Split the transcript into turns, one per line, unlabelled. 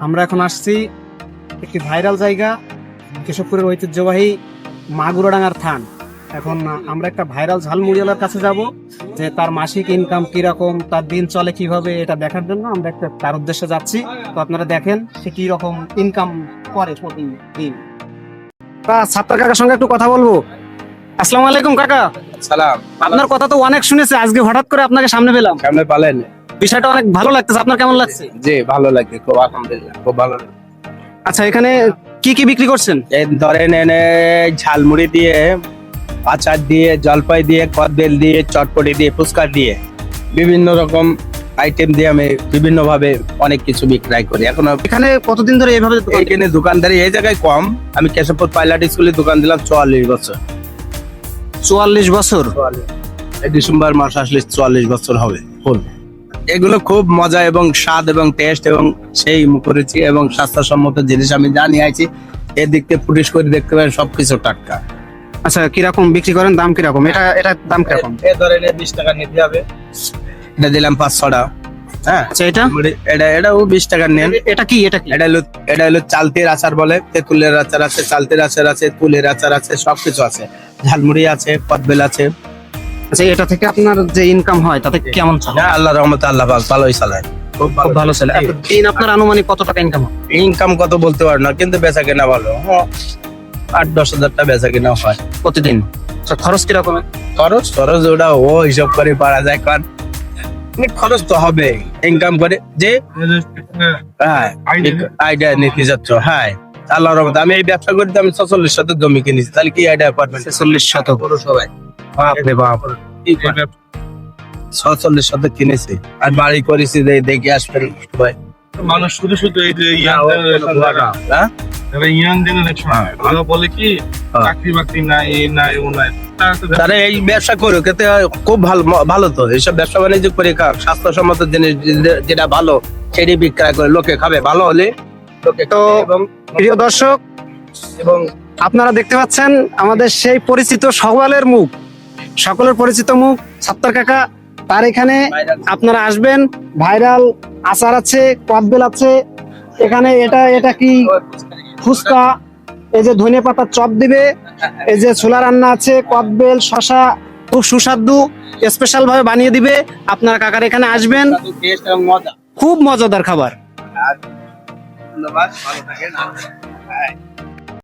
আমরা এখন আসছি একটি ভাইরাল জায়গা, কেশবপুরের ঐতিহ্যবাহী মাগুরাডাঙ্গার থান। এখন আমরা একটা ভাইরাল ঝালমুড়িওয়ালার কাছে যাব, যে তার মাসিক ইনকাম কিরকম, তার দিন চলে কিভাবে, এটা দেখার জন্য আমরা একটা তার উদ্দেশ্যে যাচ্ছি। তো আপনারা দেখেন সে কি রকম ইনকাম করে প্রতিদিন। ছাত্র কাকার সঙ্গে একটু কথা বলবো। আসসালামু আলাইকুম কাকা।
সালাম।
আপনার কথা তো অনেক শুনেছে, আজকে হঠাৎ করে আপনাকে সামনে পেলাম,
কেমনে পালেন?
বিষয়টা অনেক ভালো লাগতেছে। আপনার কেমন লাগছে?
জি ভালো লাগে, খুব আলহামদুলিল্লাহ, খুব ভালো লাগে।
আচ্ছা, এখানে কি কি বিক্রি করছেন?
এই ধরেন এনে ঝালমুড়ি দিয়ে, আচার দিয়ে, জলপাই দিয়ে, কদবেল দিয়ে, চটপটি দিয়ে, ফুচকা দিয়ে, বিভিন্ন রকম আইটেম দিয়ে আমি বিভিন্ন ভাবে অনেক কিছু বিক্রয় করি। এখন
এখানে কতদিন ধরে এইভাবে দোকান?
এইখানে দোকানদারি এই জায়গায় কম। আমি কেশবপুর পাইলট স্কুলে দোকান দিলাম 44 বছর।
44 বছর?
এই ডিসেম্বর মাস আসলে 44 বছর হবে ফুল। এগুলো খুব মজা এবং স্বাদ এবং টেস্ট এবং সেই মুখরুচি এবং স্বাস্থ্যসম্মত জিনিস আমি জানি আছি। এদিক থেকে ফুটিশ করে দেখতে পারেন সবকিছু টাটকা।
আচ্ছা, কিরকম বিক্রি করেন? দাম কিরকম? এটা দাম কিরকম?
এ ধরেন 20 টাকা নিতে হবে, এটা দিলাম 5-6টা। হ্যাঁ,
আচ্ছা,
এটাও 20 টাকা নেন।
এটা কি?
এটা হলো চালতির আচার বলে। তেঁতুলের আচার আছে, চালতির আচার আছে, তুলের আচার আছে, সবকিছু আছে। ঝালমুড়ি আছে, কদবেল আছে।
আচ্ছা, এটা থেকে আপনার যে ইনকাম হয় তাতে কেমন চলে?
হ্যাঁ, আল্লাহর রহমতে আল্লাহ পাক ভালোই চালায়, খুব
খুব ভালো চলে। একটা দিন আপনার আনুমানিক কত টাকা ইনকাম হয়?
ইনকাম কত বলতে পারো না, কিন্তু বেচা কেনা ভালো। 8-10 হাজার টাকা বেচা কেনা হয়
প্রতিদিন। আচ্ছা, খরচ কিরকম?
খরচ ওটা ও হিসাব করে পারা যায়, কারণ খরচ তো হবে ইনকাম করে যে। হ্যাঁ, আইডিয়া নিতে যাচ্ছ। হ্যাঁ, আল্লাহর রহমতে আমি এই ব্যবসা করতে আমি 46 শতক জমি কিনেছি। তাহলে কি আইডিয়া পারবেন?
46 শতক?
সবাই
বাপরে বাপ।
46 শতক কিনেছি আর বাড়ি করেছি, দেখে আসবেন সবাই।
মানুষ শুধু শুধু এই যে ইয়াং
হ্যাঁ?
জেনারেশন ভালো বলে কি চাকরি বাকরি নাই, এই নাই, ও নাই।
তারা এই ব্যবসা করুক, এতে খুব ভালো তো। এইসব ব্যবসা বাণিজ্য করে খাক, স্বাস্থ্যসম্মত জিনিস যেটা ভালো সেটি বিক্রয় করে লোকে খাবে, ভালো হলে লোকে
তো
এবং
প্রিয় দর্শক,
এবং
আপনারা দেখতে পাচ্ছেন আমাদের সেই পরিচিত সকলের পরিচিত মুখ ছাত্র কাকা। তার এখানে আপনারা আসবেন, ভাইরাল আচার আছে, কদবেল আছে, এখানে এটা কি ফুচকা, এই যে ধনে পাতার চপ দিবে, এই যে ছোলা রান্না আছে, কদবেল, শশা, খুব সুস্বাদু স্পেশাল ভাবে বানিয়ে দিবে। আপনারা কাকার এখানে আসবেন,
টেস্ট এবং মজা।
খুব মজাদার খাবার।
ধন্যবাদ, ভালো থাকেন।